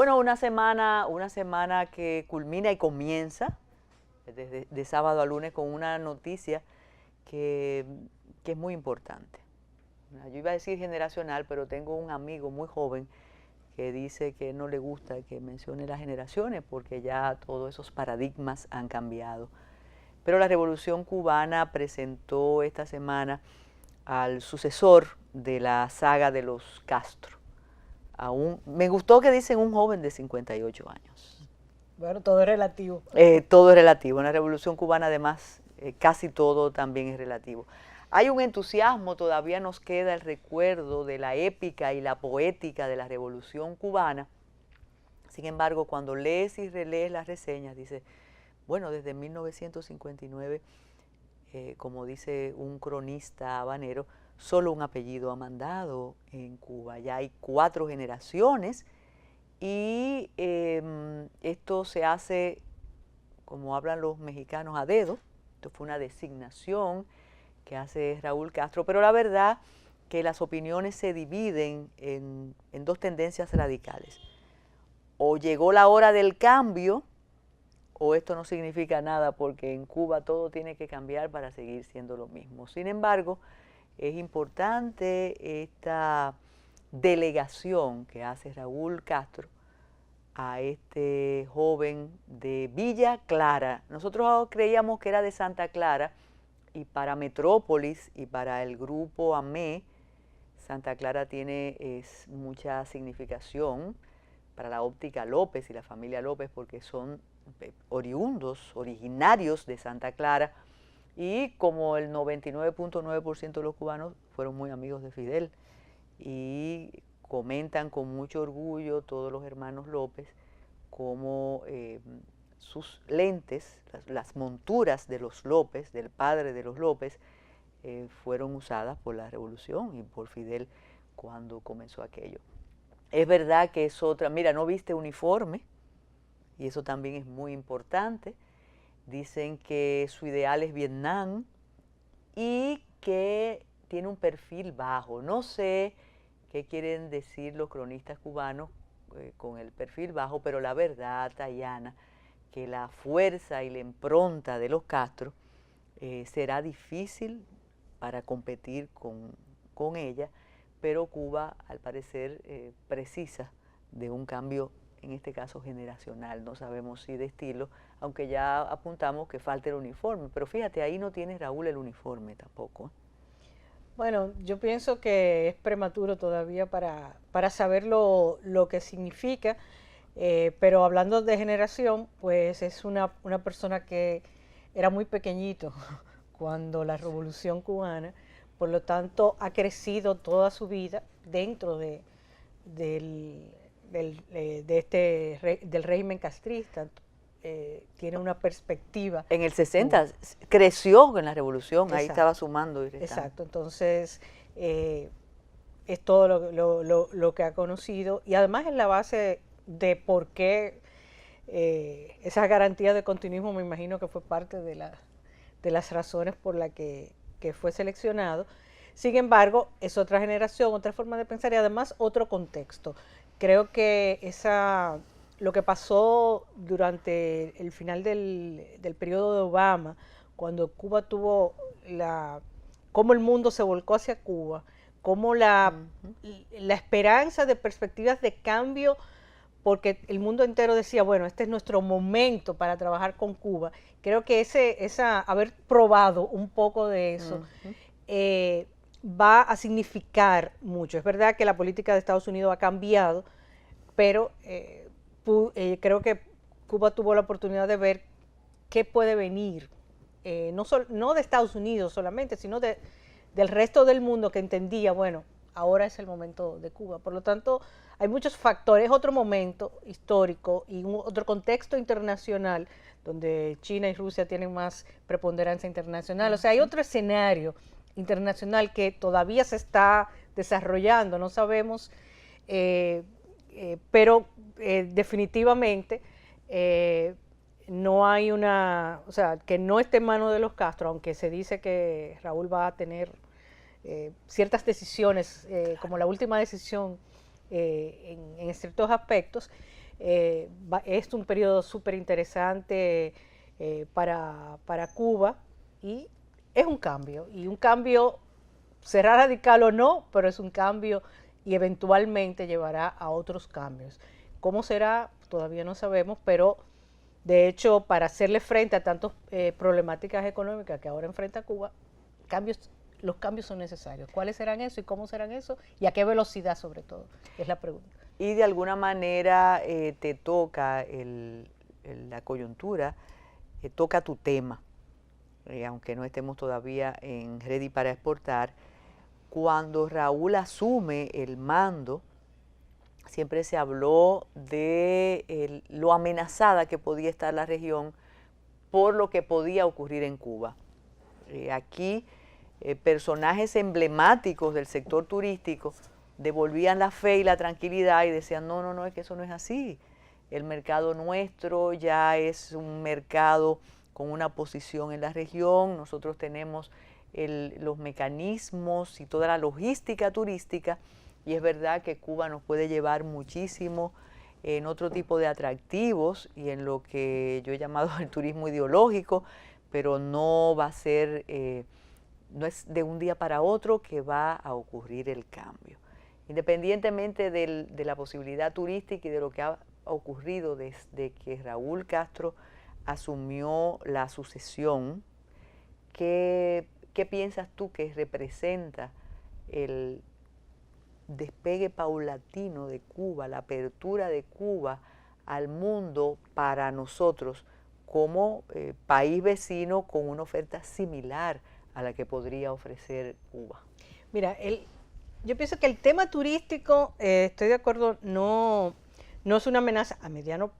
Bueno, una semana que culmina y comienza desde de sábado a lunes con una noticia que, que es muy importante. Yo iba a decir generacional, pero tengo un amigo muy joven que dice que no le gusta que mencione las generaciones porque ya todos esos paradigmas han cambiado. Pero la Revolución Cubana presentó esta semana al sucesor de la saga de los Castro. Me gustó que dicen un joven de 58 años. Bueno, todo es relativo. Todo es relativo. En la Revolución Cubana, además, casi todo también es relativo. Hay un entusiasmo, todavía nos queda el recuerdo de la épica y la poética de la Revolución Cubana. Sin embargo, cuando lees y relees las reseñas, dice, bueno, desde 1959, como dice un cronista habanero, solo un apellido ha mandado en Cuba. Ya hay 4 generaciones y esto se hace, como hablan los mexicanos, a dedo. Esto fue una designación que hace Raúl Castro, pero la verdad que las opiniones se dividen en 2 tendencias radicales. O llegó la hora del cambio, o esto no significa nada porque en Cuba todo tiene que cambiar para seguir siendo lo mismo. Sin embargo, es importante esta delegación que hace Raúl Castro a este joven de Villa Clara. Nosotros creíamos que era de Santa Clara y para Metrópolis y para el grupo AME, Santa Clara tiene mucha significación para la óptica López y la familia López porque son originarios de Santa Clara y como el 99.9% de los cubanos fueron muy amigos de Fidel y comentan con mucho orgullo todos los hermanos López cómo sus lentes, las monturas de los López, del padre de los López, fueron usadas por la revolución y por Fidel cuando comenzó aquello. Es verdad que es otra, mira, no viste uniforme, y eso también es muy importante. Dicen que su ideal es Vietnam y que tiene un perfil bajo. No sé qué quieren decir los cronistas cubanos con el perfil bajo, pero la verdad, Tayana, que la fuerza y la impronta de los Castro será difícil para competir con ella, pero Cuba al parecer precisa de un cambio, en este caso generacional, no sabemos si de estilo, aunque ya apuntamos que falta el uniforme, pero fíjate, ahí no tiene Raúl el uniforme tampoco. Bueno, yo pienso que es prematuro todavía para saber lo que significa, pero hablando de generación, pues es una persona que era muy pequeñito cuando la Revolución Cubana, por lo tanto ha crecido toda su vida dentro del, del régimen castrista. Tiene una perspectiva. En el 60 creció en la revolución, Exacto. Ahí estaba sumando y restando. Exacto, entonces es todo lo que ha conocido y además es la base de por qué esa garantía de continuismo me imagino que fue parte de las razones por las que fue seleccionado. Sin embargo, es otra generación, otra forma de pensar y además otro contexto. Creo que lo que pasó durante el final del periodo de Obama, cuando Cuba tuvo cómo el mundo se volcó hacia Cuba, cómo la esperanza de perspectivas de cambio, porque el mundo entero decía, bueno, este es nuestro momento para trabajar con Cuba. Creo que haber probado un poco de eso va a significar mucho. Es verdad que la política de Estados Unidos ha cambiado, pero creo que Cuba tuvo la oportunidad de ver qué puede venir, no de Estados Unidos solamente, sino del resto del mundo que entendía, bueno, ahora es el momento de Cuba. Por lo tanto, hay muchos factores, otro momento histórico y otro contexto internacional donde China y Rusia tienen más preponderancia internacional. O sea, hay otro escenario internacional que todavía se está desarrollando, no sabemos, pero definitivamente no hay o sea, que no esté en manos de los Castro, aunque se dice que Raúl va a tener ciertas decisiones, como la última decisión en ciertos aspectos, Es un periodo súper interesante para Cuba y es un cambio, y un cambio, será radical o no, pero es un cambio y eventualmente llevará a otros cambios. ¿Cómo será? Todavía no sabemos, pero de hecho, para hacerle frente a tantas problemáticas económicas que ahora enfrenta Cuba, los cambios son necesarios. ¿Cuáles serán eso y cómo serán eso? ¿Y a qué velocidad sobre todo? Es la pregunta. Y de alguna manera te toca la coyuntura, toca tu tema, aunque no estemos todavía en Ready para exportar. Cuando Raúl asume el mando, siempre se habló de lo amenazada que podía estar la región por lo que podía ocurrir en Cuba. Aquí personajes emblemáticos del sector turístico devolvían la fe y la tranquilidad y decían, no, no, no, es que eso no es así. El mercado nuestro ya es un mercado con una posición en la región, nosotros tenemos los mecanismos y toda la logística turística, y es verdad que Cuba nos puede llevar muchísimo en otro tipo de atractivos y en lo que yo he llamado el turismo ideológico, pero no va a ser, no es de un día para otro que va a ocurrir el cambio. Independientemente de la posibilidad turística y de lo que ha ocurrido desde que Raúl Castro asumió la sucesión, ¿qué piensas tú que representa el despegue paulatino de Cuba, la apertura de Cuba al mundo para nosotros como país vecino con una oferta similar a la que podría ofrecer Cuba? Mira, yo pienso que el tema turístico, estoy de acuerdo, no es una amenaza a mediano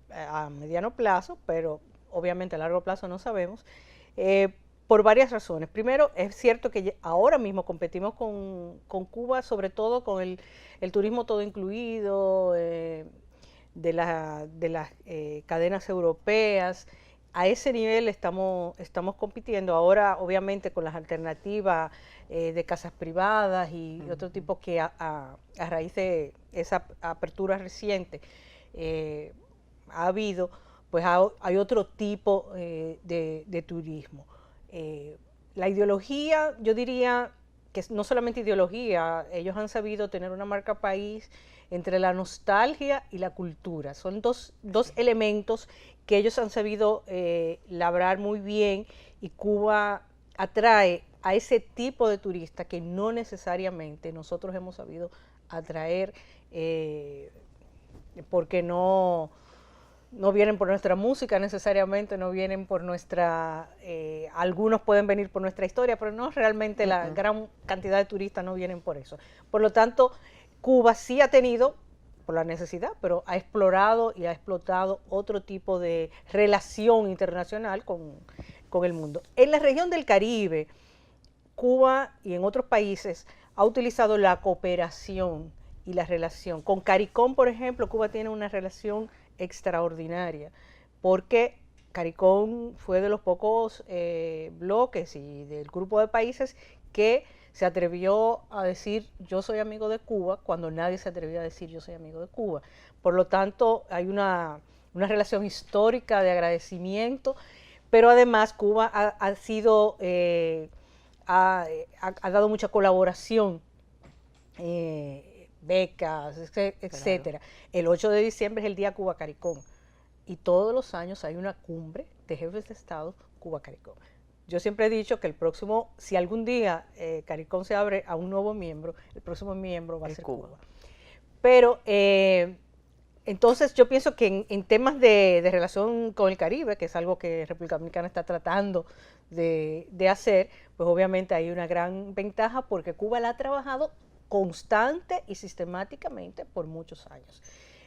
plazo, pero obviamente a largo plazo no sabemos, por varias razones. Primero, es cierto que ahora mismo competimos con Cuba, sobre todo con el turismo todo incluido, de las cadenas europeas. A ese nivel estamos compitiendo. Ahora, obviamente, con las alternativas de casas privadas y otro tipo que a raíz de esa apertura reciente ha habido, pues hay otro tipo de turismo. La ideología, yo diría que no solamente ideología, ellos han sabido tener una marca país entre la nostalgia y la cultura. Son dos elementos que ellos han sabido labrar muy bien, y Cuba atrae a ese tipo de turista que no necesariamente nosotros hemos sabido atraer, porque no vienen por nuestra música necesariamente, no vienen por nuestra, algunos pueden venir por nuestra historia, pero no realmente la gran cantidad de turistas no vienen por eso. Por lo tanto, Cuba sí ha tenido, por la necesidad, pero ha explorado y ha explotado otro tipo de relación internacional con el mundo. En la región del Caribe, Cuba y en otros países ha utilizado la cooperación y la relación. Con CARICOM, por ejemplo, Cuba tiene una relación extraordinaria, porque CARICOM fue de los pocos bloques y del grupo de países que se atrevió a decir yo soy amigo de Cuba cuando nadie se atrevía a decir yo soy amigo de Cuba. Por lo tanto, hay una relación histórica de agradecimiento, pero además Cuba ha sido, ha dado mucha colaboración, becas, etcétera. Claro. El 8 de diciembre es el día Cuba CARICOM, y todos los años hay una cumbre de jefes de Estado Cuba CARICOM. Yo siempre he dicho que el próximo, si algún día CARICOM se abre a un nuevo miembro, el próximo miembro va a ser Cuba. Pero entonces yo pienso que en temas de relación con el Caribe, que es algo que República Dominicana está tratando de hacer, pues obviamente hay una gran ventaja porque Cuba la ha trabajado constante y sistemáticamente por muchos años.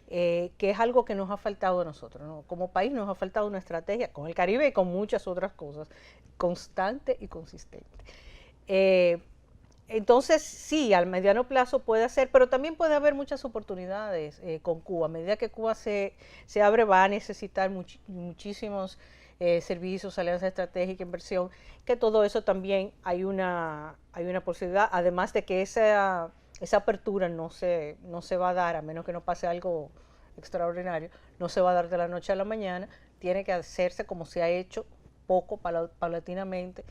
Que es algo que nos ha faltado a nosotros, ¿no? Como país nos ha faltado una estrategia con el Caribe y con muchas otras cosas, constante y consistente. Entonces, sí, al mediano plazo puede hacer, pero también puede haber muchas oportunidades con Cuba. A medida que Cuba se abre, va a necesitar muchísimos servicios, alianza estratégica, inversión, que todo eso también hay una posibilidad, además de que esa apertura no se va a dar a menos que no pase algo extraordinario, no se va a dar de la noche a la mañana, tiene que hacerse como se ha hecho poco, paulatinamente,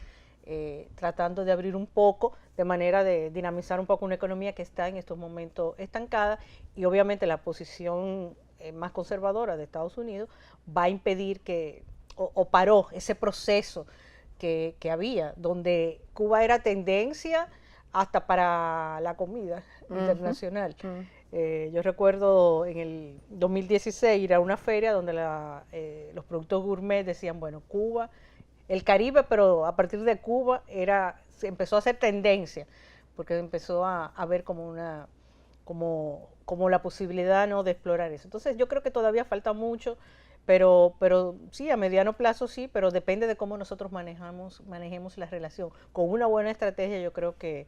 tratando de abrir un poco, de manera de dinamizar un poco una economía que está en estos momentos estancada, y obviamente la posición más conservadora de Estados Unidos va a impedir que, o paró ese proceso que había, donde Cuba era tendencia hasta para la comida internacional. Yo recuerdo en el 2016 ir a una feria donde los productos gourmet decían, bueno, Cuba, el Caribe, pero a partir de Cuba se empezó a hacer tendencia, porque empezó a ver como la posibilidad, ¿no?, de explorar eso. Entonces yo creo que todavía falta mucho, pero sí, a mediano plazo sí, pero depende de cómo nosotros manejemos la relación. Con una buena estrategia yo creo que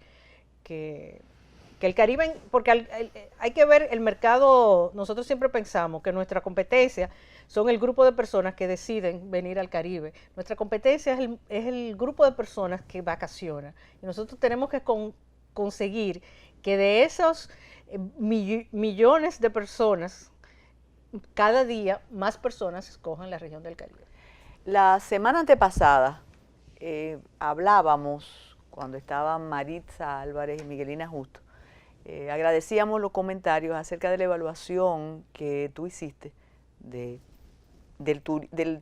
el Caribe, porque hay que ver el mercado. Nosotros siempre pensamos que nuestra competencia son el grupo de personas que deciden venir al Caribe. Nuestra competencia es el grupo de personas que vacaciona. Y nosotros tenemos que conseguir que de esos millones de personas, cada día más personas escojan la región del Caribe. La semana antepasada hablábamos, cuando estaban Maritza Álvarez y Miguelina Justo, agradecíamos los comentarios acerca de la evaluación que tú hiciste del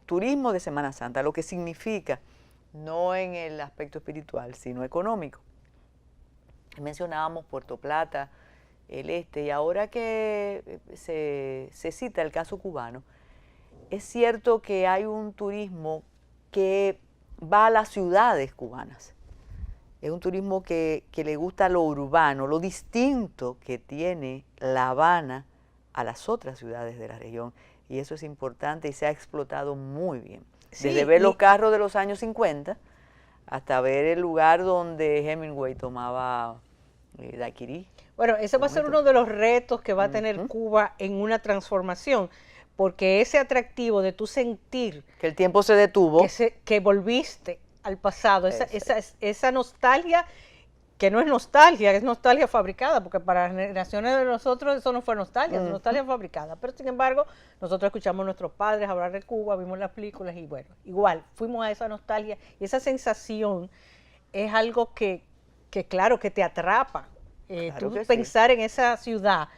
turismo de Semana Santa, lo que significa, no en el aspecto espiritual, sino económico. Mencionábamos Puerto Plata, el Este, y ahora que se cita el caso cubano, es cierto que hay un turismo que va a las ciudades cubanas. Es un turismo que le gusta lo urbano, lo distinto que tiene La Habana a las otras ciudades de la región. Y eso es importante y se ha explotado muy bien. Sí, desde ver los carros de los años 50 hasta ver el lugar donde Hemingway tomaba daiquiri. Bueno, ese va a ser uno de los retos que va a tener Cuba en una transformación, porque ese atractivo de tú sentir que el tiempo se detuvo, que volviste al pasado, esa nostalgia, que no es nostalgia, es nostalgia fabricada, porque para las generaciones de nosotros eso no fue nostalgia, es nostalgia fabricada, pero sin embargo nosotros escuchamos a nuestros padres hablar de Cuba, vimos las películas y bueno, igual, fuimos a esa nostalgia y esa sensación es algo que claro, que te atrapa. Claro Tú que pensar en esa ciudad,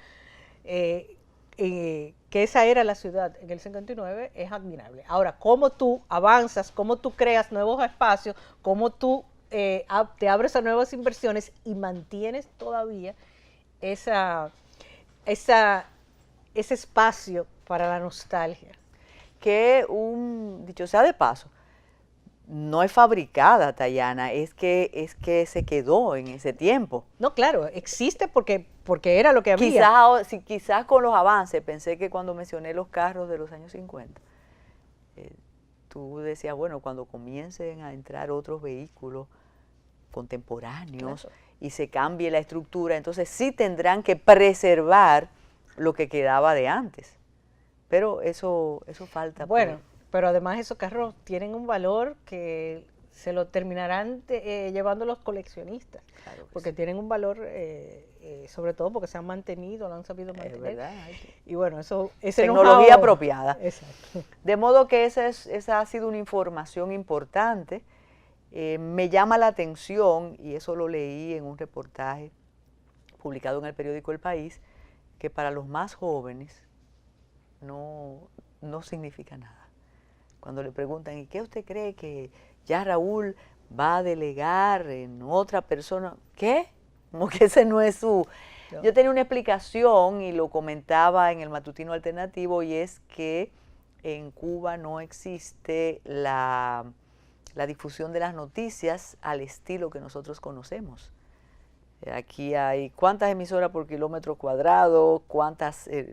que esa era la ciudad en el 59, es admirable. Ahora, cómo tú avanzas, cómo tú creas nuevos espacios, cómo tú te abres a nuevas inversiones y mantienes todavía ese espacio para la nostalgia. Que dicho sea de paso, no es fabricada, Tayana, es que se quedó en ese tiempo. No, claro, existe porque era lo que había. Quizás con los avances, pensé que cuando mencioné los carros de los años 50, tú decías, bueno, cuando comiencen a entrar otros vehículos contemporáneos, claro, y se cambie la estructura, entonces sí tendrán que preservar lo que quedaba de antes. Pero eso falta. Bueno, pero además esos carros tienen un valor que se lo terminarán llevando los coleccionistas, claro, porque sí, tienen un valor, sobre todo porque se han mantenido, lo han sabido mantener. ¿Verdad? Y bueno, tecnología apropiada. Exacto. De modo que esa ha sido una información importante. Me llama la atención, y eso lo leí en un reportaje publicado en el periódico El País, que para los más jóvenes no significa nada. Cuando le preguntan, ¿y qué usted cree que ya Raúl va a delegar en otra persona? ¿Qué? Como que ese no es su... No. Yo tenía una explicación y lo comentaba en el Matutino Alternativo, y es que en Cuba no existe la difusión de las noticias al estilo que nosotros conocemos. Aquí hay cuántas emisoras por kilómetro cuadrado,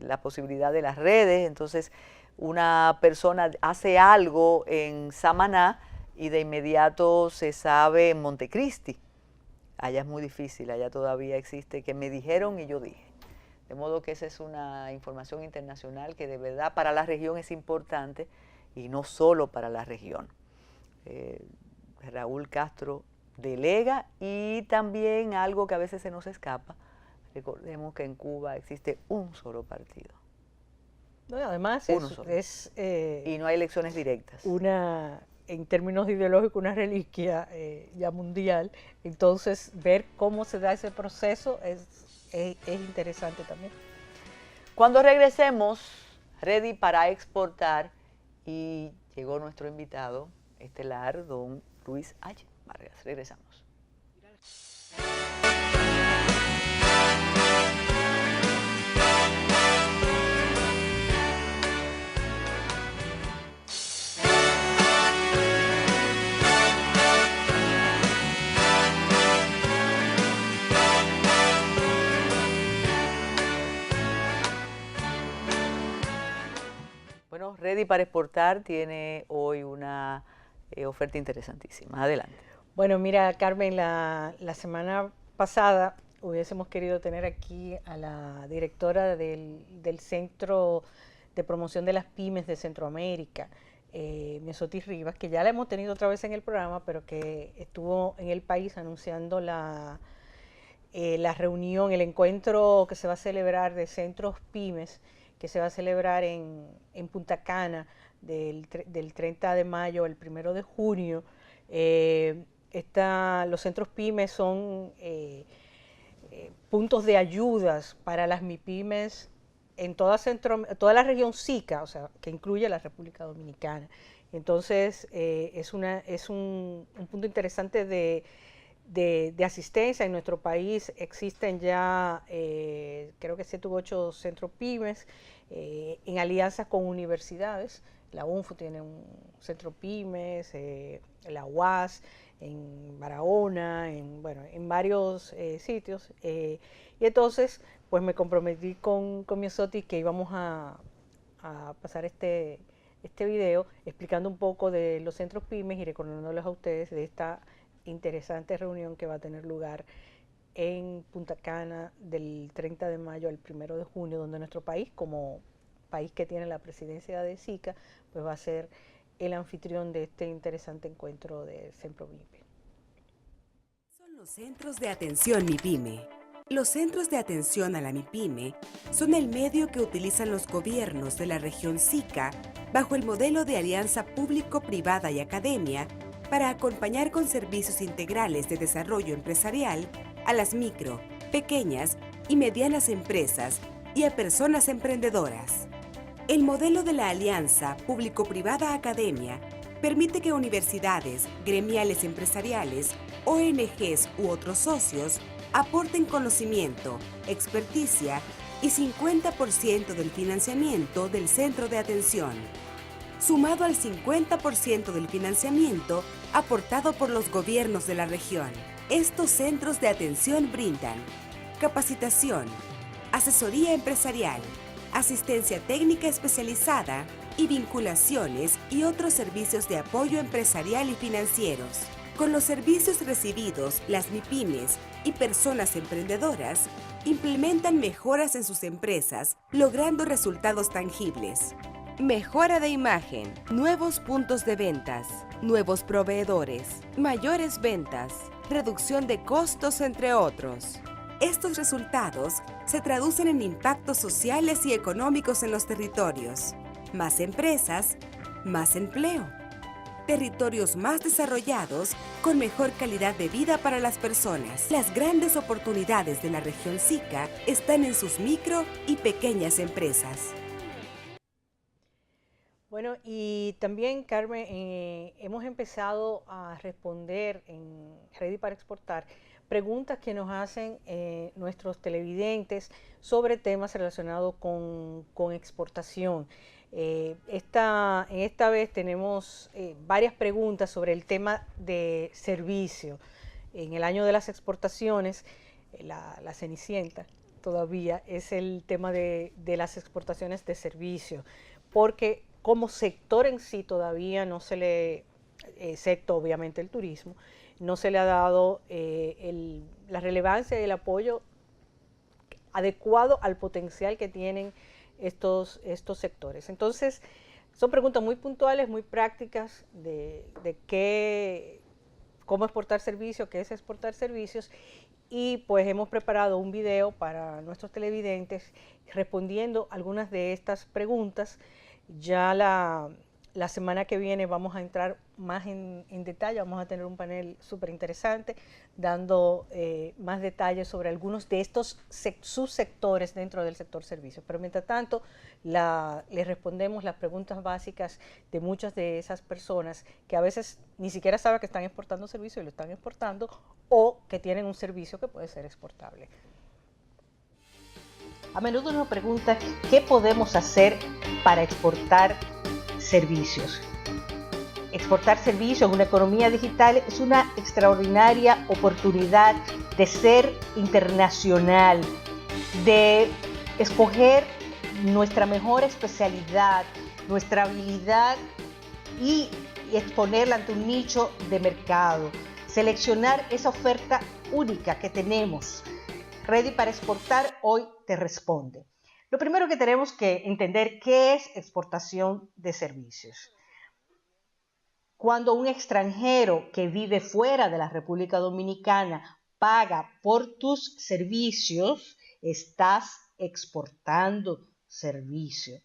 la posibilidad de las redes. Entonces una persona hace algo en Samaná y de inmediato se sabe en Montecristi. Allá es muy difícil, allá todavía existe que me dijeron y yo dije. De modo que esa es una información internacional que de verdad para la región es importante y no solo para la región. Raúl Castro delega, y también algo que a veces se nos escapa, recordemos que en Cuba existe un solo partido. No, además Uno solo. Y no hay elecciones directas. En términos ideológicos, una reliquia ya mundial. Entonces, ver cómo se da ese proceso es interesante también. Cuando regresemos, ready para exportar, y llegó nuestro invitado estelar, don Luis H. Vargas. Regresamos. Bueno, Ready para exportar tiene hoy una oferta interesantísima. Adelante. Bueno, mira, Carmen, la semana pasada hubiésemos querido tener aquí a la directora del Centro de Promoción de las Pymes de Centroamérica, Miosotis Rivas, que ya la hemos tenido otra vez en el programa, pero que estuvo en el país anunciando la reunión, el encuentro que se va a celebrar de centros pymes, que se va a celebrar en Punta Cana del 30 de mayo al 1 de junio. Los centros pymes son puntos de ayudas para las MIPYMES en toda la región SICA, o sea, que incluye la República Dominicana. Entonces, es un punto interesante de asistencia. En nuestro país existen ya, creo que 7 u 8 centros pymes en alianzas con universidades. La UNFU tiene un centro pymes, la UAS en Barahona, en varios sitios. Y entonces, pues me comprometí con Miosotis que íbamos a pasar este video explicando un poco de los centros pymes y recordándoles a ustedes de esta interesante reunión que va a tener lugar en Punta Cana del 30 de mayo al 1 de junio, donde nuestro país, como país que tiene la presidencia de SICA, pues va a ser el anfitrión de este interesante encuentro de CEMPROMIPE. Son los centros de atención MIPYME. Los centros de atención a la MIPYME son el medio que utilizan los gobiernos de la región SICA bajo el modelo de alianza público-privada y academia para acompañar con servicios integrales de desarrollo empresarial a las micro, pequeñas y medianas empresas y a personas emprendedoras. El modelo de la alianza público-privada academia permite que universidades, gremiales empresariales, ONGs u otros socios aporten conocimiento, experticia y 50% del financiamiento del centro de atención, sumado al 50% del financiamiento aportado por los gobiernos de la región. Estos centros de atención brindan capacitación, asesoría empresarial, asistencia técnica especializada y vinculaciones y otros servicios de apoyo empresarial y financieros. Con los servicios recibidos, las MIPYMES y personas emprendedoras implementan mejoras en sus empresas, logrando resultados tangibles. Mejora de imagen, nuevos puntos de ventas, nuevos proveedores, mayores ventas, reducción de costos, entre otros. Estos resultados se traducen en impactos sociales y económicos en los territorios. Más empresas, más empleo. Territorios más desarrollados con mejor calidad de vida para las personas. Las grandes oportunidades de la región SICA están en sus micro y pequeñas empresas. Bueno, y también, Carmen, hemos empezado a responder en Ready para Exportar preguntas que nos hacen nuestros televidentes sobre temas relacionados con exportación. En esta vez tenemos varias preguntas sobre el tema de servicio. En el año de las exportaciones, la cenicienta todavía es el tema de las exportaciones de servicio, porque como sector en sí todavía no se le, excepto obviamente el turismo, no se le ha dado la relevancia y el apoyo adecuado al potencial que tienen estos sectores. Entonces, son preguntas muy puntuales, muy prácticas de cómo exportar servicios, qué es exportar servicios, y pues hemos preparado un video para nuestros televidentes respondiendo algunas de estas preguntas. Ya la semana que viene vamos a entrar más en detalle, vamos a tener un panel súper interesante dando más detalles sobre algunos de estos subsectores dentro del sector servicios. Pero mientras tanto, les respondemos las preguntas básicas de muchas de esas personas que a veces ni siquiera saben que están exportando servicios y lo están exportando, o que tienen un servicio que puede ser exportable. A menudo nos preguntan qué podemos hacer para exportar servicios. Exportar servicios en una economía digital es una extraordinaria oportunidad de ser internacional, de escoger nuestra mejor especialidad, nuestra habilidad y exponerla ante un nicho de mercado. Seleccionar esa oferta única que tenemos. Ready para exportar hoy te responde. Lo primero que tenemos que entender, ¿qué es exportación de servicios? Cuando un extranjero que vive fuera de la República Dominicana paga por tus servicios, estás exportando servicio.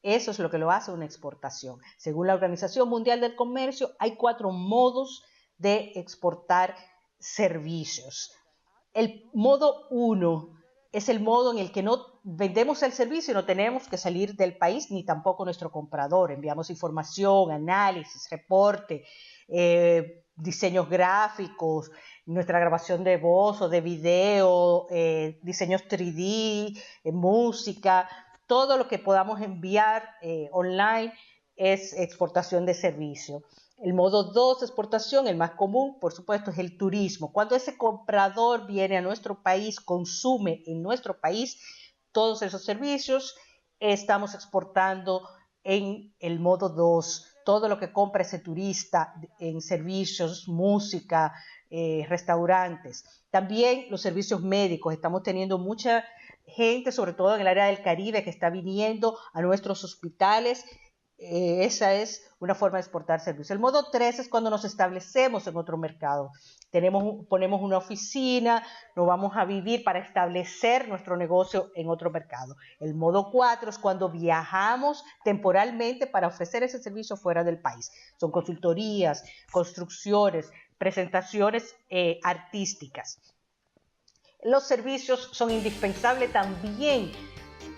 Eso es lo que lo hace una exportación. Según la Organización Mundial del Comercio, hay 4 modos de exportar servicios. El modo 1 es el modo en el que no vendemos el servicio y no tenemos que salir del país, ni tampoco nuestro comprador. Enviamos información, análisis, reporte, diseños gráficos, nuestra grabación de voz o de video, diseños 3D, música, todo lo que podamos enviar online es exportación de servicio. El modo 2 de exportación, el más común, por supuesto, es el turismo. Cuando ese comprador viene a nuestro país, consume en nuestro país todos esos servicios, estamos exportando en el modo 2 todo lo que compra ese turista en servicios, música, restaurantes. También los servicios médicos. Estamos teniendo mucha gente, sobre todo en el área del Caribe, que está viniendo a nuestros hospitales. Esa es una forma de exportar servicios. El modo 3 es cuando nos establecemos en otro mercado. Ponemos una oficina, nos vamos a vivir para establecer nuestro negocio en otro mercado. El modo 4 es cuando viajamos temporalmente para ofrecer ese servicio fuera del país. Son consultorías, construcciones, presentaciones artísticas. Los servicios son indispensables también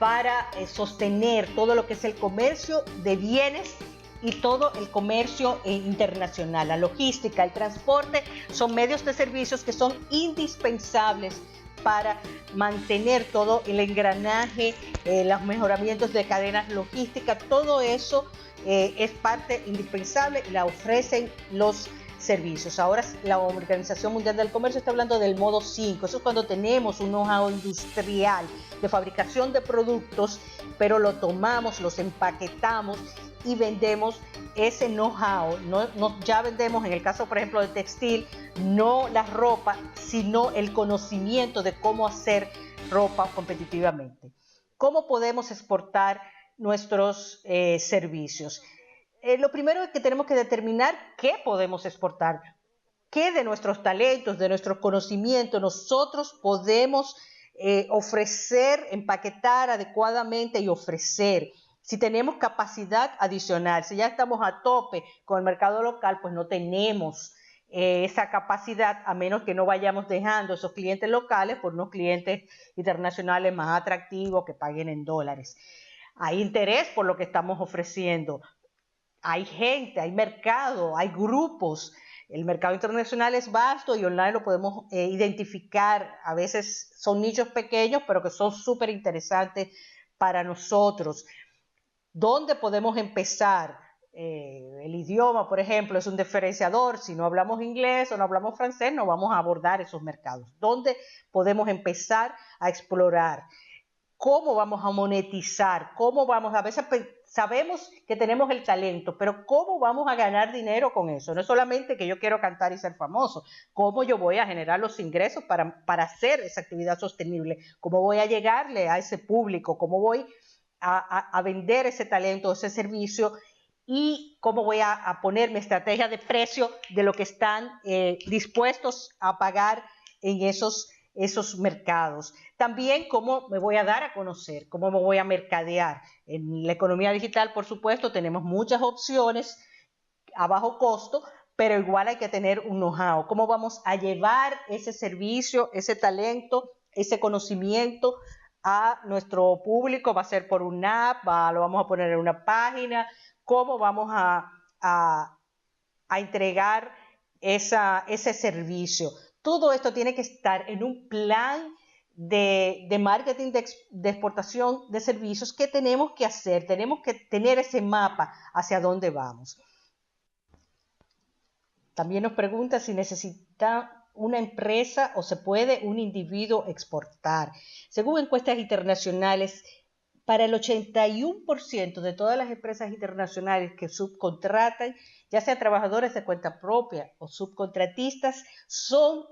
para sostener todo lo que es el comercio de bienes y todo el comercio internacional. La logística, el transporte son medios de servicios que son indispensables para mantener todo el engranaje, los mejoramientos de cadenas logísticas, todo eso es parte indispensable y la ofrecen los servicios. Ahora la Organización Mundial del Comercio está hablando del modo 5. Eso es cuando tenemos un know-how industrial de fabricación de productos, pero lo tomamos, los empaquetamos y vendemos ese know-how. Ya vendemos, en el caso, por ejemplo, de textil, no la ropa, sino el conocimiento de cómo hacer ropa competitivamente. ¿Cómo podemos exportar nuestros servicios? Lo primero es que tenemos que determinar qué podemos exportar, qué de nuestros talentos, de nuestros conocimientos nosotros podemos ofrecer, empaquetar adecuadamente y ofrecer. Si tenemos capacidad adicional, si ya estamos a tope con el mercado local, pues no tenemos esa capacidad, a menos que no vayamos dejando esos clientes locales por unos clientes internacionales más atractivos que paguen en dólares. Hay interés por lo que estamos ofreciendo. Hay gente, hay mercado, hay grupos. El mercado internacional es vasto y online lo podemos identificar. A veces son nichos pequeños, pero que son súper interesantes para nosotros. ¿Dónde podemos empezar? El idioma, por ejemplo, es un diferenciador. Si no hablamos inglés o no hablamos francés, no vamos a abordar esos mercados. ¿Dónde podemos empezar a explorar? ¿Cómo vamos a monetizar? A veces sabemos que tenemos el talento, pero ¿cómo vamos a ganar dinero con eso? No es solamente que yo quiero cantar y ser famoso. ¿Cómo yo voy a generar los ingresos para hacer esa actividad sostenible? ¿Cómo voy a llegarle a ese público? ¿Cómo voy a vender ese talento, ese servicio? ¿Y cómo voy a poner mi estrategia de precio de lo que están dispuestos a pagar en esos esos mercados. También cómo me voy a dar a conocer, cómo me voy a mercadear. En la economía digital, por supuesto, tenemos muchas opciones a bajo costo, pero igual hay que tener un know-how. ¿Cómo vamos a llevar ese servicio, ese talento, ese conocimiento a nuestro público? ¿Va a ser por una app? ¿Lo vamos a poner en una página? ¿Cómo vamos a entregar ese servicio? Todo esto tiene que estar en un plan de marketing de exportación de servicios que tenemos que hacer. Tenemos que tener ese mapa hacia dónde vamos. También nos pregunta si necesita una empresa o se puede un individuo exportar. Según encuestas internacionales, para el 81% de todas las empresas internacionales que subcontratan, ya sean trabajadores de cuenta propia o subcontratistas, son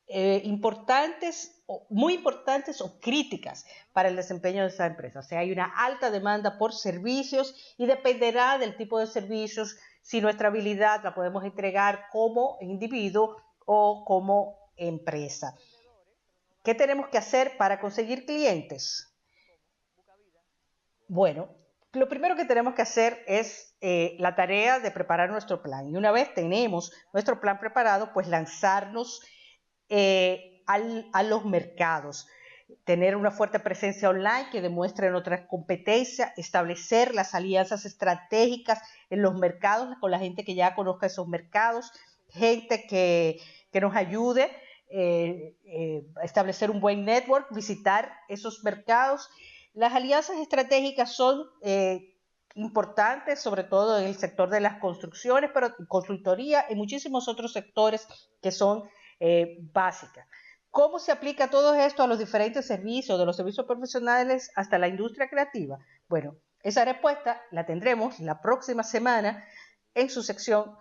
importantes, muy importantes o críticas para el desempeño de esa empresa. O sea, hay una alta demanda por servicios y dependerá del tipo de servicios si nuestra habilidad la podemos entregar como individuo o como empresa. ¿Qué tenemos que hacer para conseguir clientes? Bueno, lo primero que tenemos que hacer es la tarea de preparar nuestro plan. Y una vez tenemos nuestro plan preparado, pues lanzarnos a los mercados. Tener una fuerte presencia online que demuestre nuestra competencia, establecer las alianzas estratégicas en los mercados con la gente que ya conozca esos mercados, gente que nos ayude a establecer un buen network, visitar esos mercados. Las alianzas estratégicas son importantes, sobre todo en el sector de las construcciones, pero consultoría y muchísimos otros sectores que son básicas. ¿Cómo se aplica todo esto a los diferentes servicios, de los servicios profesionales hasta la industria creativa? Bueno, esa respuesta la tendremos la próxima semana en su sección.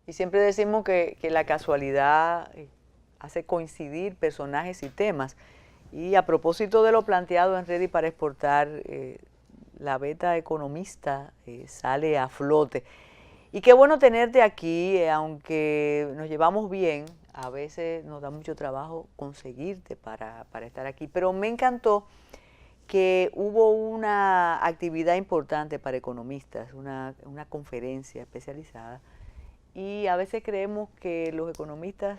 Y siempre decimos que la casualidad hace coincidir personajes y temas. Y a propósito de lo planteado en Ready para Exportar, la beta economista sale a flote. Y qué bueno tenerte aquí, aunque nos llevamos bien, a veces nos da mucho trabajo conseguirte para estar aquí. Pero me encantó que hubo una actividad importante para economistas, una conferencia especializada. Y a veces creemos que los economistas,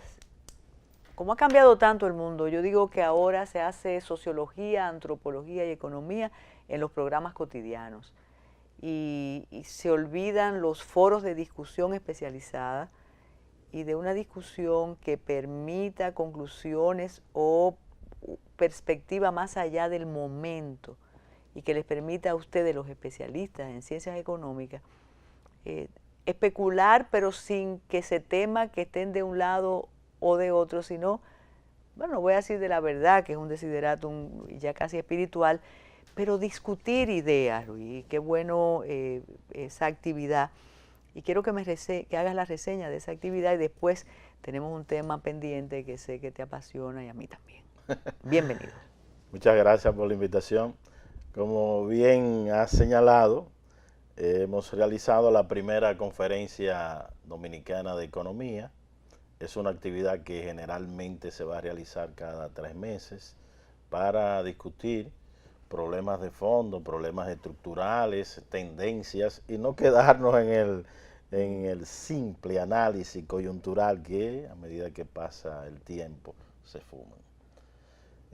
como ha cambiado tanto el mundo, yo digo que ahora se hace sociología, antropología y economía en los programas cotidianos. Y se olvidan los foros de discusión especializada y de una discusión que permita conclusiones o perspectiva más allá del momento y que les permita a ustedes, los especialistas en ciencias económicas, especular, pero sin que se tema que estén de un lado o de otro, sino, bueno, voy a decir de la verdad, que es un desideratum ya casi espiritual, pero discutir ideas, Luis. Qué bueno esa actividad. Y quiero que que hagas la reseña de esa actividad y después tenemos un tema pendiente que sé que te apasiona y a mí también. Bienvenido. Muchas gracias por la invitación. Como bien has señalado, hemos realizado la primera conferencia dominicana de economía. Es una actividad que generalmente se va a realizar cada 3 meses para discutir problemas de fondo, problemas estructurales, tendencias y no quedarnos en el simple análisis coyuntural que a medida que pasa el tiempo se fuman.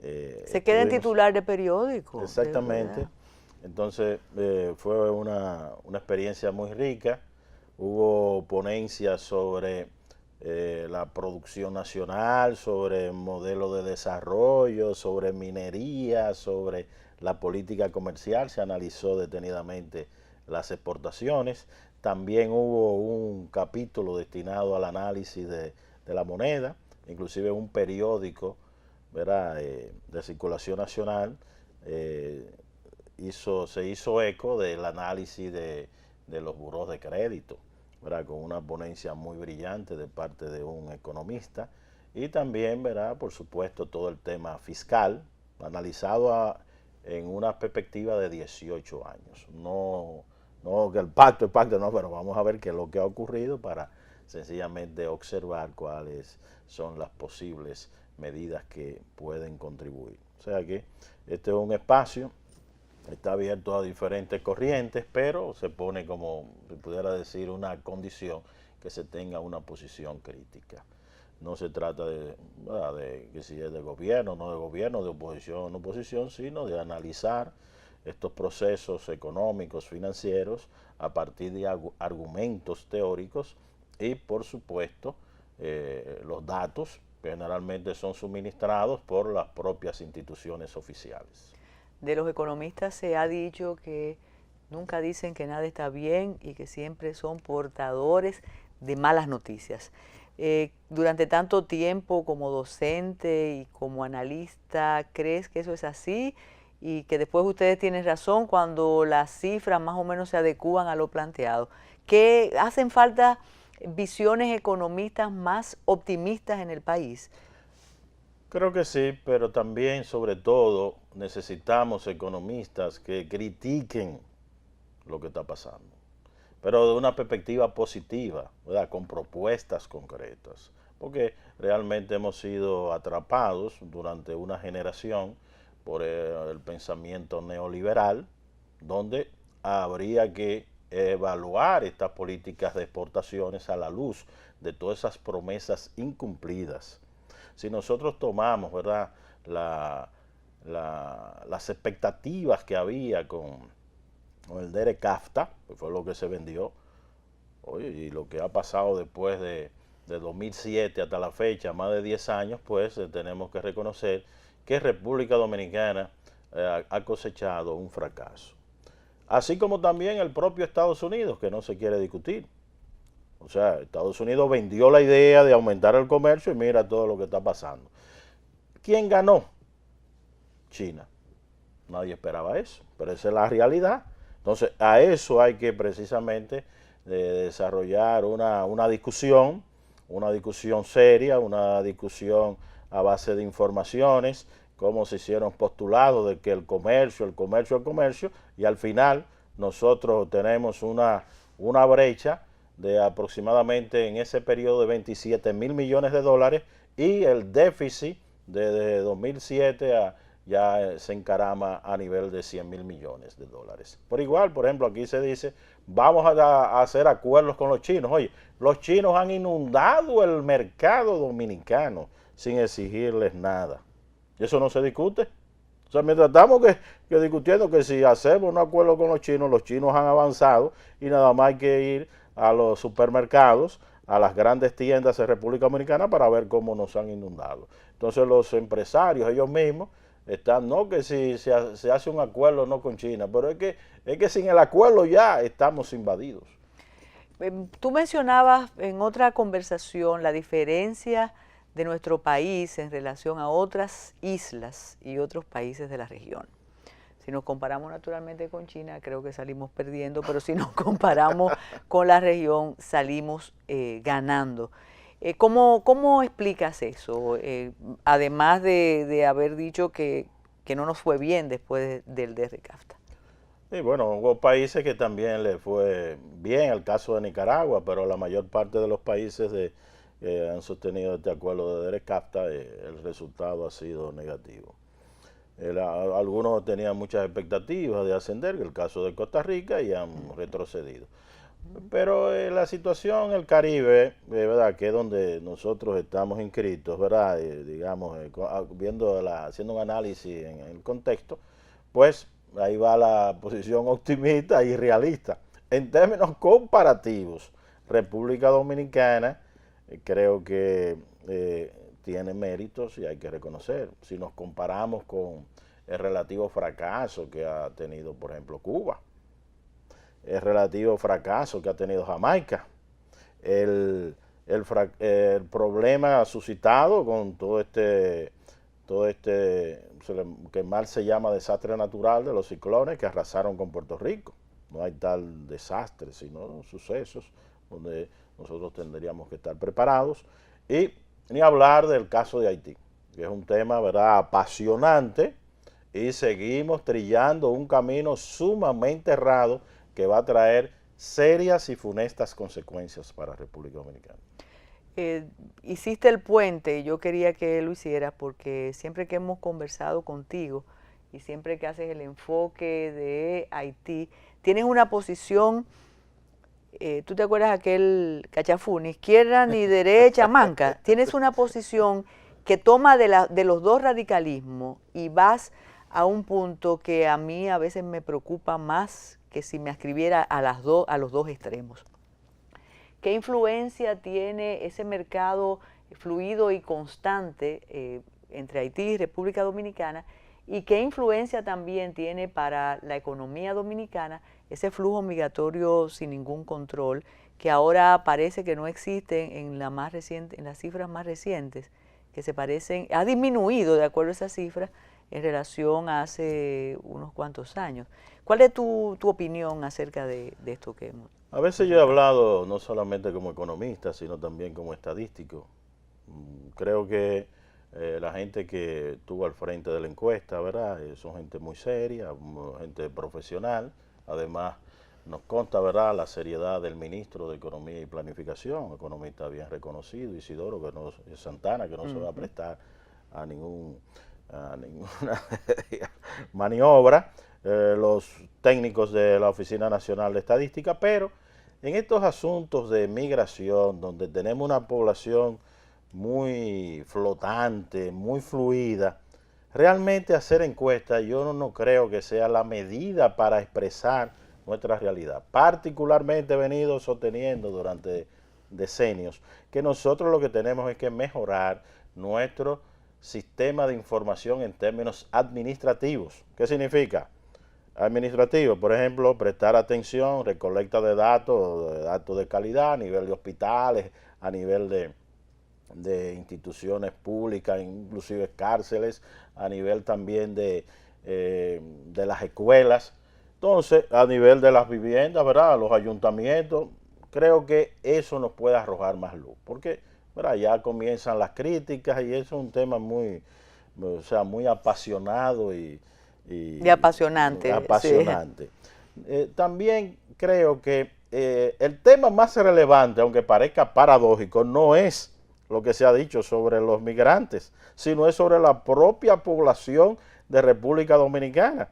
Se queda en titular de periódico. Exactamente. Entonces fue una experiencia muy rica. Hubo ponencias sobre la producción nacional, sobre modelo de desarrollo, sobre minería, sobre la política comercial. Se analizó detenidamente las exportaciones. También hubo un capítulo destinado al análisis de la moneda, inclusive un periódico, ¿verdad?, de circulación nacional, se hizo eco del análisis de los burós de crédito, ¿verdad? Con una ponencia muy brillante de parte de un economista, y también, ¿verdad?, por supuesto, todo el tema fiscal, analizado en una perspectiva de 18 años. No que el pacto, no, pero vamos a ver qué es lo que ha ocurrido para sencillamente observar cuáles son las posibles medidas que pueden contribuir. O sea que este es un espacio, está abierto a diferentes corrientes, pero se pone, como se pudiera decir, una condición que se tenga una posición crítica. No se trata de que si es de gobierno, no de gobierno, de oposición, no oposición, sino de analizar estos procesos económicos, financieros, a partir de argumentos teóricos y, por supuesto, los datos que generalmente son suministrados por las propias instituciones oficiales. De los economistas se ha dicho que nunca dicen que nada está bien y que siempre son portadores de malas noticias. Durante tanto tiempo como docente y como analista, ¿crees que eso es así? Y que después ustedes tienen razón cuando las cifras más o menos se adecúan a lo planteado. ¿Que hacen falta visiones economistas más optimistas en el país? Creo que sí, pero también, sobre todo, necesitamos economistas que critiquen lo que está pasando, pero de una perspectiva positiva, ¿verdad?, con propuestas concretas, porque realmente hemos sido atrapados durante una generación por el pensamiento neoliberal, donde habría que evaluar estas políticas de exportaciones a la luz de todas esas promesas incumplidas. Si nosotros tomamos, ¿verdad?, las expectativas que había con el DERE-CAFTA, que fue lo que se vendió, oye, y lo que ha pasado después de 2007 hasta la fecha, más de 10 años, pues tenemos que reconocer que República Dominicana ha cosechado un fracaso. Así como también el propio Estados Unidos, que no se quiere discutir. O sea, Estados Unidos vendió la idea de aumentar el comercio y mira todo lo que está pasando. ¿Quién ganó? China. Nadie esperaba eso, pero esa es la realidad. Entonces, a eso hay que precisamente desarrollar una discusión seria, una discusión a base de informaciones, cómo se hicieron postulados de que el comercio, y al final nosotros tenemos una brecha de aproximadamente en ese periodo de 27.000 millones de dólares, y el déficit desde 2007 ya se encarama a nivel de 100.000 millones de dólares. Por igual, por ejemplo, aquí se dice, vamos a hacer acuerdos con los chinos. Oye, los chinos han inundado el mercado dominicano sin exigirles nada. ¿Y eso no se discute? O sea, mientras estamos discutiendo que si hacemos un acuerdo con los chinos han avanzado y nada más hay que ir a los supermercados, a las grandes tiendas de República Dominicana para ver cómo nos han inundado. Entonces los empresarios, ellos mismos, están, no que si se hace un acuerdo no con China, pero es que sin el acuerdo ya estamos invadidos. Tú mencionabas en otra conversación la diferencia de nuestro país en relación a otras islas y otros países de la región. Si nos comparamos naturalmente con China, creo que salimos perdiendo, pero si nos comparamos con la región, salimos ganando. ¿Cómo explicas eso? Además de haber dicho que no nos fue bien después del DERE-CAFTA. Sí, bueno, hubo países que también le fue bien, el caso de Nicaragua, pero la mayor parte de los países que han sostenido este acuerdo de DERE-CAFTA, el resultado ha sido negativo. Algunos tenían muchas expectativas de ascender, el caso de Costa Rica, y han retrocedido. Pero la situación en el Caribe, ¿verdad?, que es donde nosotros estamos inscritos, ¿verdad?, digamos, haciendo un análisis en el contexto, pues ahí va la posición optimista y realista. En términos comparativos, República Dominicana creo que tiene méritos y hay que reconocer. Si nos comparamos con el relativo fracaso que ha tenido, por ejemplo, Cuba, el relativo fracaso que ha tenido Jamaica, el problema suscitado con todo este todo que mal se llama desastre natural de los ciclones que arrasaron con Puerto Rico. No hay tal desastre, sino sucesos donde nosotros tendríamos que estar preparados. Y ni hablar del caso de Haití, que es un tema, ¿verdad?, apasionante, y seguimos trillando un camino sumamente errado que va a traer serias y funestas consecuencias para la República Dominicana. Hiciste el puente y yo quería que lo hicieras porque siempre que hemos conversado contigo y siempre que haces el enfoque de Haití, tienes una posición, ¿tú te acuerdas aquel cachafú? Ni izquierda ni derecha, manca. Tienes una posición que toma de los dos radicalismos y vas a un punto que a mí a veces me preocupa más que si me ascribiera a los dos extremos. ¿Qué influencia tiene ese mercado fluido y constante entre Haití y República Dominicana? ¿Y qué influencia también tiene para la economía dominicana ese flujo migratorio sin ningún control que ahora parece que no existe en las cifras más recientes, que se parecen, ha disminuido de acuerdo a esas cifras en relación a hace unos cuantos años? ¿Cuál es tu opinión acerca de esto que hemos? A veces yo he hablado no solamente como economista, sino también como estadístico. Creo que la gente que estuvo al frente de la encuesta, ¿verdad?, son gente muy seria, gente profesional. Además, nos consta, ¿verdad?, la seriedad del ministro de Economía y Planificación, economista bien reconocido, Isidoro Santana, que no se va a prestar a ninguna maniobra, los técnicos de la Oficina Nacional de Estadística, pero en estos asuntos de migración, donde tenemos una población muy flotante, muy fluida, realmente hacer encuestas yo no creo que sea la medida para expresar nuestra realidad. Particularmente he venido sosteniendo durante decenios que nosotros lo que tenemos es que mejorar nuestro sistema de información en términos administrativos. ¿Qué significa? Administrativo, por ejemplo, prestar atención, recolecta de datos de calidad a nivel de hospitales, a nivel de instituciones públicas, inclusive cárceles, a nivel también de las escuelas. Entonces, a nivel de las viviendas, ¿verdad?, los ayuntamientos, creo que eso nos puede arrojar más luz, porque, ¿verdad?, ya comienzan las críticas y eso es un tema muy apasionado y apasionante. Apasionante. Sí. También creo que el tema más relevante, aunque parezca paradójico, no es lo que se ha dicho sobre los migrantes, sino es sobre la propia población de República Dominicana.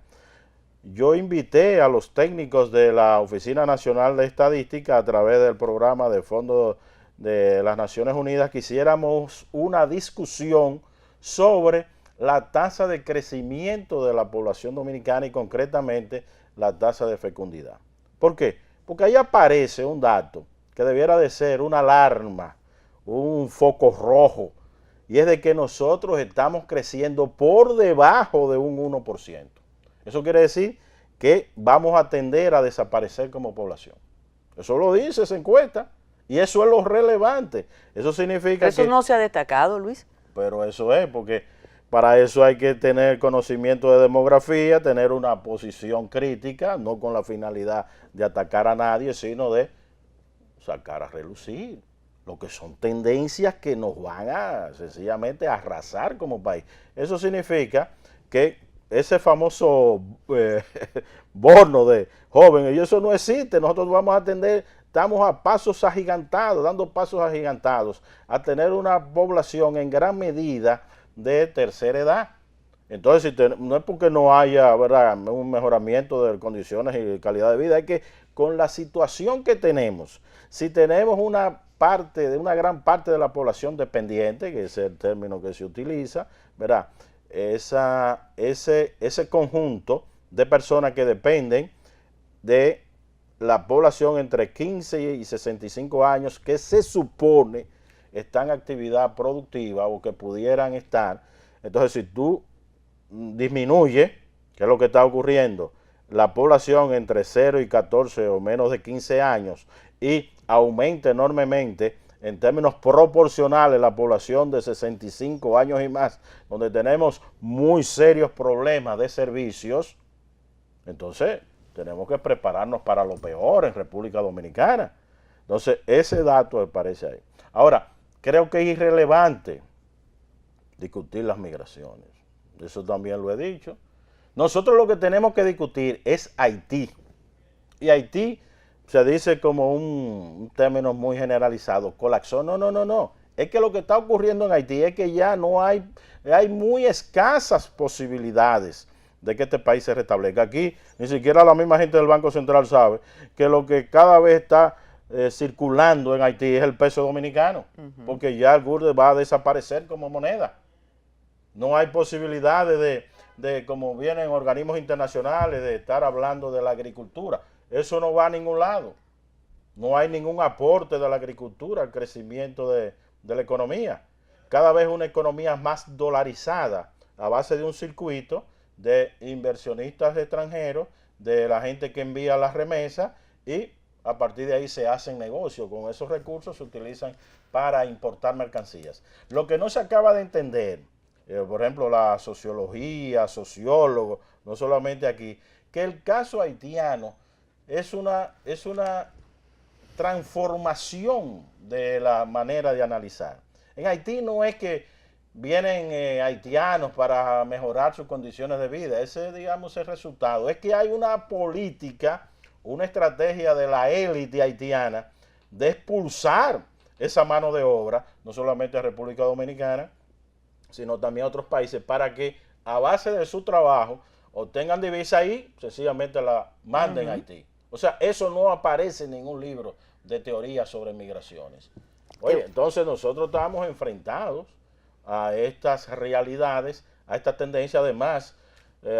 Yo invité a los técnicos de la Oficina Nacional de Estadística a través del programa de Fondo de las Naciones Unidas que hiciéramos una discusión sobre la tasa de crecimiento de la población dominicana y concretamente la tasa de fecundidad. ¿Por qué? Porque ahí aparece un dato que debiera de ser una alarma, un foco rojo, y es de que nosotros estamos creciendo por debajo de un 1%. Eso quiere decir que vamos a tender a desaparecer como población. Eso lo dice esa encuesta y eso es lo relevante. Eso significa Eso no se ha destacado, Luis. Pero eso es, porque para eso hay que tener conocimiento de demografía, tener una posición crítica, no con la finalidad de atacar a nadie, sino de sacar a relucir lo que son tendencias que nos van a sencillamente arrasar como país. Eso significa que ese famoso bono de jóvenes, y eso no existe. Nosotros vamos a atender, estamos a pasos agigantados, dando pasos agigantados, a tener una población en gran medida de tercera edad. Entonces, no es porque no haya, ¿verdad?, un mejoramiento de condiciones y calidad de vida, es que con la situación que tenemos, si tenemos una gran parte de la población dependiente, que es el término que se utiliza, ¿verdad?, ese conjunto de personas que dependen de la población entre 15 y 65 años que se supone están en actividad productiva o que pudieran estar. Entonces, si tú disminuye, que es lo que está ocurriendo, la población entre 0 y 14 o menos de 15 años y aumenta enormemente en términos proporcionales la población de 65 años y más, donde tenemos muy serios problemas de servicios, entonces tenemos que prepararnos para lo peor en República Dominicana. Entonces, ese dato me parece ahí. Ahora, creo que es irrelevante discutir las migraciones. Eso también lo he dicho. Nosotros lo que tenemos que discutir es Haití. Y Haití se dice como un término muy generalizado, colapsó. No, no, no, no. Es que lo que está ocurriendo en Haití es que ya no hay muy escasas posibilidades de que este país se restablezca. Aquí ni siquiera la misma gente del Banco Central sabe que lo que cada vez está circulando en Haití es el peso dominicano, porque ya el gurde va a desaparecer como moneda. No hay posibilidades de, como vienen organismos internacionales, de estar hablando de la agricultura. Eso no va a ningún lado. No hay ningún aporte de la agricultura al crecimiento de la economía. Cada vez una economía más dolarizada a base de un circuito de inversionistas extranjeros, de la gente que envía las remesas y a partir de ahí se hacen negocios. Con esos recursos se utilizan para importar mercancías. Lo que no se acaba de entender, por ejemplo, la sociología, sociólogos, no solamente aquí, que el caso haitiano es una transformación de la manera de analizar. En Haití no es que vienen haitianos para mejorar sus condiciones de vida, ese digamos el resultado, es que hay una política, una estrategia de la élite haitiana de expulsar esa mano de obra, no solamente a República Dominicana, sino también a otros países, para que a base de su trabajo obtengan divisa y sencillamente la manden a Haití. O sea, eso no aparece en ningún libro de teoría sobre migraciones. Oye, entonces nosotros estamos enfrentados a estas realidades, a esta tendencia. Además,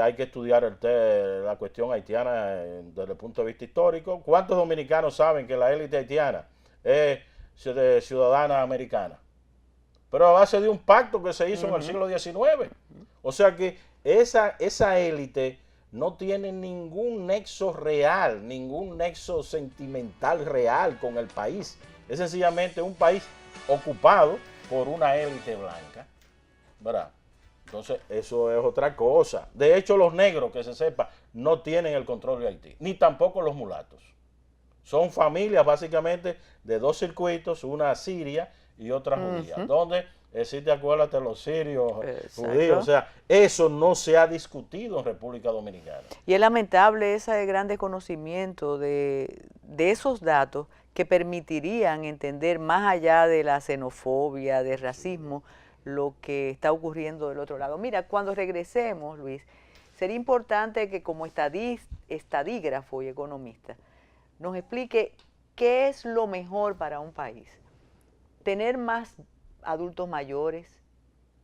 hay que estudiar la cuestión haitiana desde el punto de vista histórico. ¿Cuántos dominicanos saben que la élite haitiana es ciudadana americana? Pero a base de un pacto que se hizo en el siglo XIX. O sea que esa élite no tiene ningún nexo real, ningún nexo sentimental real con el país. Es sencillamente un país ocupado por una élite blanca, ¿verdad? Entonces, eso es otra cosa. De hecho, los negros, que se sepa, no tienen el control de Haití, ni tampoco los mulatos. Son familias básicamente de dos circuitos, una siria y otra judía, donde existe, acuérdate, los sirios, judíos, o sea, eso no se ha discutido en República Dominicana. Y es lamentable ese gran desconocimiento de esos datos que permitirían entender más allá de la xenofobia, del racismo, lo que está ocurriendo del otro lado. Mira, cuando regresemos, Luis, sería importante que como estadígrafo y economista nos explique qué es lo mejor para un país. Tener más adultos mayores,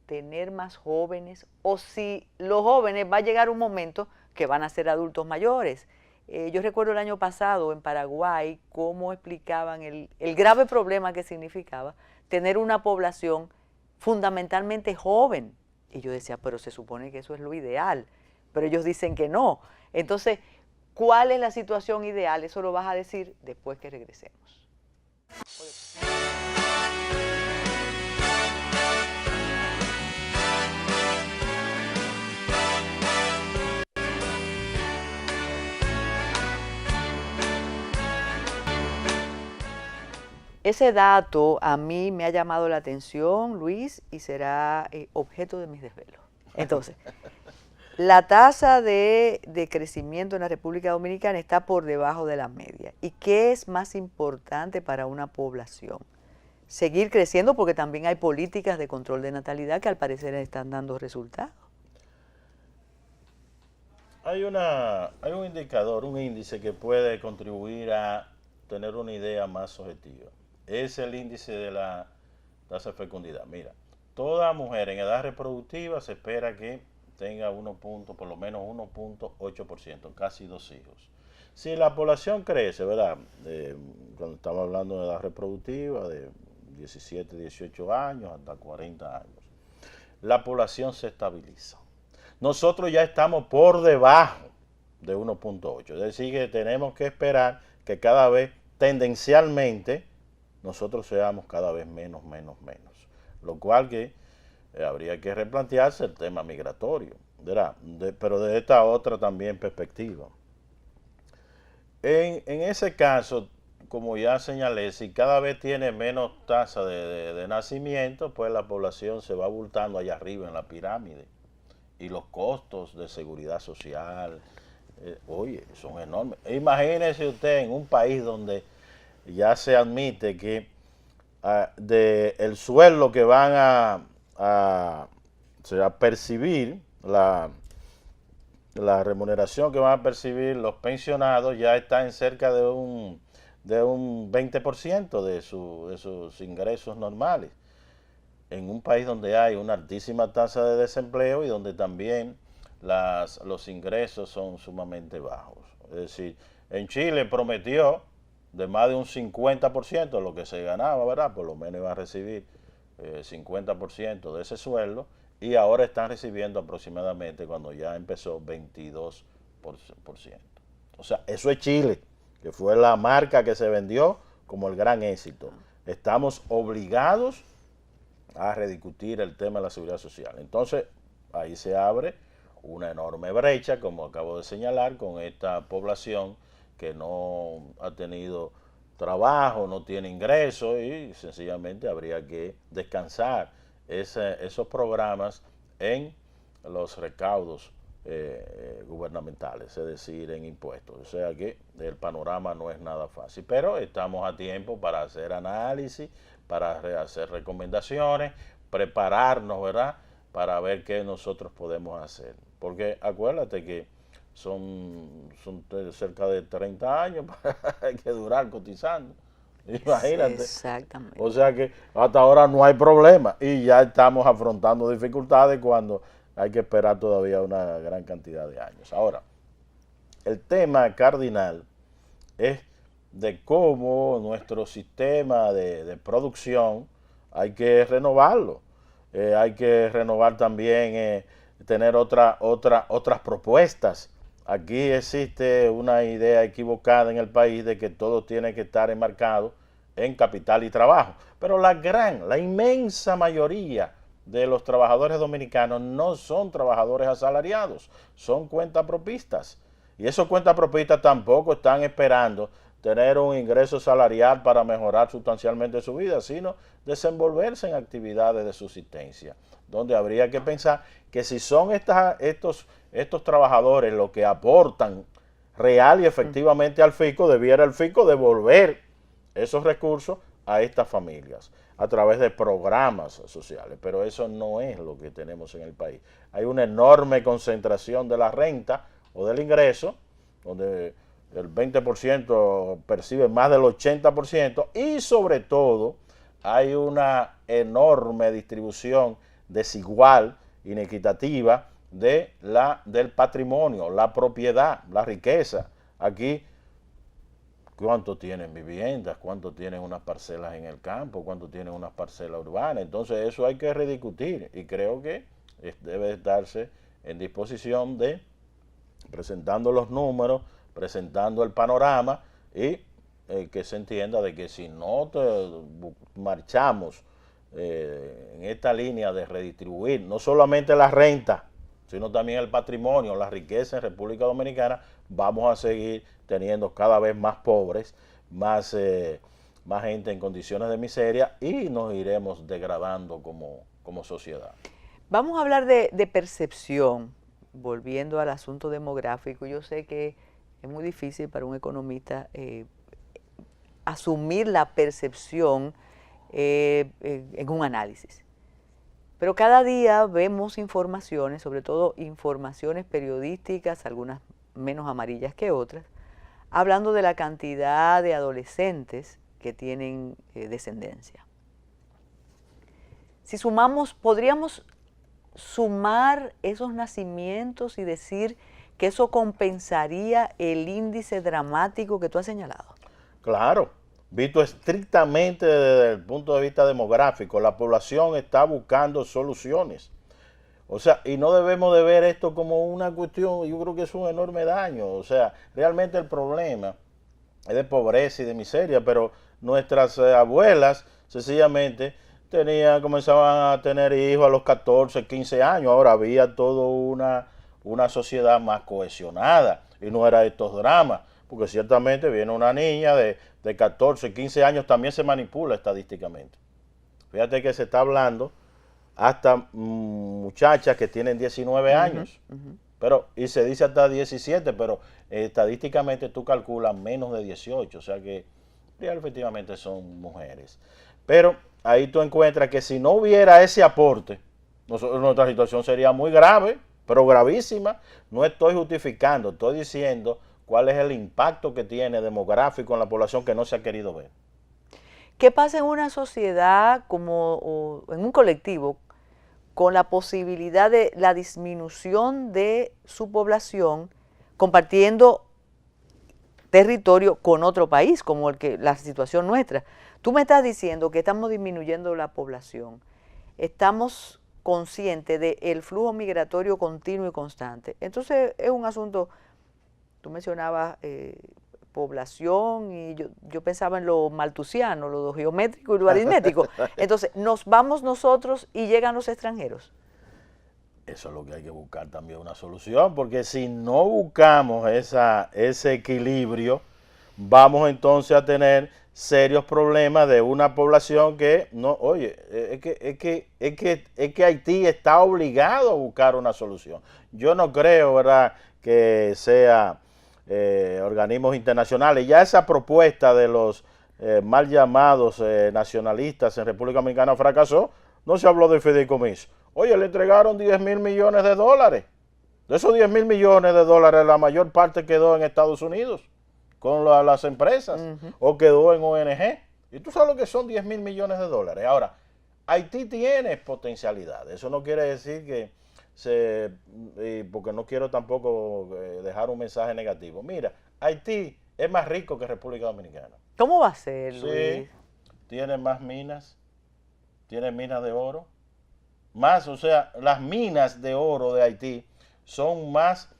tener más jóvenes, o si los jóvenes va a llegar un momento que van a ser adultos mayores. Yo recuerdo el año pasado en Paraguay cómo explicaban el grave problema que significaba tener una población fundamentalmente joven. Y yo decía, pero se supone que eso es lo ideal, pero ellos dicen que no. Entonces, ¿cuál es la situación ideal? Eso lo vas a decir después que regresemos. Ese dato a mí me ha llamado la atención, Luis, y será objeto de mis desvelos. Entonces, la tasa de crecimiento en la República Dominicana está por debajo de la media. ¿Y qué es más importante para una población? Seguir creciendo, porque también hay políticas de control de natalidad que al parecer están dando resultados. Hay un indicador, un índice que puede contribuir a tener una idea más objetiva. Es el índice de la tasa de fecundidad. Mira, toda mujer en edad reproductiva se espera que tenga por lo menos 1.8%, casi 2 hijos. Si la población crece, ¿verdad? Cuando estamos hablando de edad reproductiva, de 17, 18 años hasta 40 años, la población se estabiliza. Nosotros ya estamos por debajo de 1.8, es decir, que tenemos que esperar que cada vez tendencialmente nosotros seamos cada vez menos. Lo cual que habría que replantearse el tema migratorio, ¿verdad? Pero de esta otra también perspectiva. En ese caso, como ya señalé, si cada vez tiene menos tasa de nacimiento, pues la población se va abultando allá arriba en la pirámide. Y los costos de seguridad social, oye, son enormes. Imagínese usted en un país donde ya se admite que el sueldo que van a percibir, la remuneración que van a percibir los pensionados ya está en cerca de un 20% de sus ingresos normales. En un país donde hay una altísima tasa de desempleo y donde también los ingresos son sumamente bajos. Es decir, en Chile prometió de más de un 50% de lo que se ganaba, ¿verdad? Por lo menos iba a recibir 50% de ese sueldo, y ahora están recibiendo aproximadamente, cuando ya empezó, 22%. O sea, eso es Chile, que fue la marca que se vendió como el gran éxito. Estamos obligados a rediscutir el tema de la seguridad social. Entonces, ahí se abre una enorme brecha, como acabo de señalar, con esta población que no ha tenido trabajo, no tiene ingresos, y sencillamente habría que descansar esos programas en los recaudos gubernamentales, es decir, en impuestos. O sea que el panorama no es nada fácil, pero estamos a tiempo para hacer análisis, para hacer recomendaciones, prepararnos, ¿verdad?, para ver qué nosotros podemos hacer. Porque acuérdate que son cerca de 30 años hay que durar cotizando. Imagínate. Exactamente. O sea que hasta ahora no hay problema y ya estamos afrontando dificultades cuando hay que esperar todavía una gran cantidad de años. Ahora, el tema cardinal es de cómo nuestro sistema de producción hay que renovarlo. Hay que renovar también, tener otras propuestas. Aquí existe una idea equivocada en el país de que todo tiene que estar enmarcado en capital y trabajo. Pero la inmensa mayoría de los trabajadores dominicanos no son trabajadores asalariados, son cuentapropistas. Y esos cuentapropistas tampoco están esperando tener un ingreso salarial para mejorar sustancialmente su vida, sino desenvolverse en actividades de subsistencia, donde habría que pensar que si son estos trabajadores los que aportan real y efectivamente al fisco, debiera el fisco devolver esos recursos a estas familias a través de programas sociales, pero eso no es lo que tenemos en el país. Hay una enorme concentración de la renta o del ingreso, donde el 20% percibe más del 80%, y sobre todo hay una enorme distribución desigual, inequitativa del patrimonio, la propiedad, la riqueza. Aquí, ¿cuánto tienen viviendas? ¿Cuánto tienen unas parcelas en el campo? ¿Cuánto tienen unas parcelas urbanas? Entonces eso hay que rediscutir, y creo que debe estarse en disposición de, presentando los números, presentando el panorama, y que se entienda de que si no marchamos en esta línea de redistribuir no solamente la renta, sino también el patrimonio, la riqueza en República Dominicana, vamos a seguir teniendo cada vez más pobres, más gente en condiciones de miseria, y nos iremos degradando como sociedad. Vamos a hablar de percepción, volviendo al asunto demográfico. Yo sé que es muy difícil para un economista asumir la percepción en un análisis. Pero cada día vemos informaciones, sobre todo informaciones periodísticas, algunas menos amarillas que otras, hablando de la cantidad de adolescentes que tienen descendencia. Si sumamos, podríamos sumar esos nacimientos y decir que eso compensaría el índice dramático que tú has señalado. Claro, visto estrictamente desde el punto de vista demográfico, la población está buscando soluciones. O sea, y no debemos de ver esto como una cuestión, yo creo que es un enorme daño. O sea, realmente el problema es de pobreza y de miseria, pero nuestras abuelas, sencillamente, comenzaban a tener hijos a los 14, 15 años. Ahora había toda una sociedad más cohesionada y no era estos dramas, porque ciertamente viene una niña de 14, 15 años, también se manipula estadísticamente. Fíjate que se está hablando hasta muchachas que tienen 19 años, pero y se dice hasta 17, pero estadísticamente tú calculas menos de 18, o sea que efectivamente son mujeres. Pero ahí tú encuentras que si no hubiera ese aporte, nuestra situación sería muy grave, pero gravísima. No estoy justificando, estoy diciendo cuál es el impacto que tiene demográfico en la población que no se ha querido ver. ¿Qué pasa en una sociedad o en un colectivo con la posibilidad de la disminución de su población compartiendo territorio con otro país, como la situación nuestra? Tú me estás diciendo que estamos disminuyendo la población, estamos conscientes del flujo migratorio continuo y constante. Entonces es un asunto, tú mencionabas población y yo pensaba en lo maltusiano, lo geométrico y lo aritmético. Entonces, nos vamos nosotros y llegan los extranjeros. Eso es lo que hay que buscar también una solución, porque si no buscamos ese equilibrio, vamos entonces a tener serios problemas de una población que no, oye, es que Haití está obligado a buscar una solución. Yo no creo, ¿verdad?, que sea organismos internacionales. Ya esa propuesta de los mal llamados nacionalistas en República Dominicana fracasó. No se habló de fideicomiso. Oye, le entregaron 10.000 millones de dólares. De esos 10.000 millones de dólares, la mayor parte quedó en Estados Unidos con las empresas o quedó en ONG. Y tú sabes lo que son 10.000 millones de dólares. Ahora, Haití tiene potencialidad. Eso no quiere decir que porque no quiero tampoco dejar un mensaje negativo. Mira, Haití es más rico que República Dominicana. ¿Cómo va a ser, Luis? Sí, tiene más minas, tiene minas de oro. Más, o sea, las minas de oro de Haití son más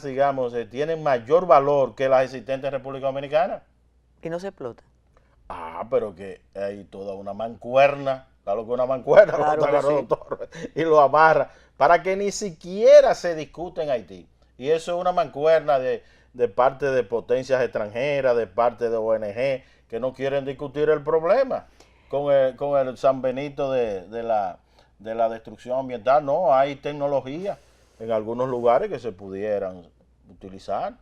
digamos, tienen mayor valor que las existentes en República Dominicana. Y no se explota. Ah, pero que hay toda una mancuerna, claro que una mancuerna, claro que sí. Torres, y lo amarra, para que ni siquiera se discute en Haití. Y eso es una mancuerna de parte de potencias extranjeras, de parte de ONG, que no quieren discutir el problema con el San Benito de la destrucción ambiental. No, hay tecnología en algunos lugares que se pudieran utilizar.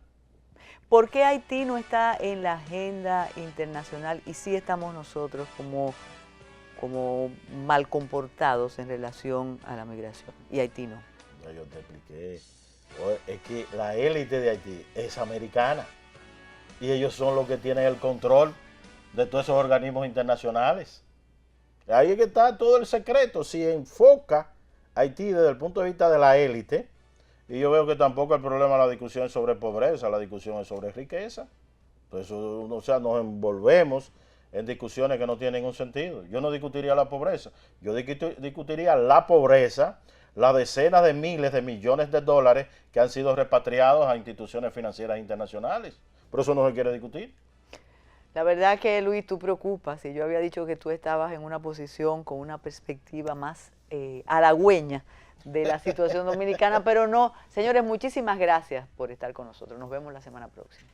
¿Por qué Haití no está en la agenda internacional y sí estamos nosotros como mal comportados en relación a la migración y Haití no? Ya yo te expliqué. Es que la élite de Haití es americana y ellos son los que tienen el control de todos esos organismos internacionales. Ahí es que está todo el secreto. Si enfoca Haití desde el punto de vista de la élite, y yo veo que tampoco el problema de la discusión es sobre pobreza, la discusión es sobre riqueza. Entonces, o sea, nos envolvemos en discusiones que no tienen ningún sentido. Yo no discutiría la pobreza, yo discutiría la pobreza, las decenas de miles de millones de dólares que han sido repatriados a instituciones financieras internacionales. Pero eso no se quiere discutir. La verdad que, Luis, tú preocupas, y yo había dicho que tú estabas en una posición con una perspectiva más halagüeña de la situación dominicana, pero no. Señores, muchísimas gracias por estar con nosotros. Nos vemos la semana próxima.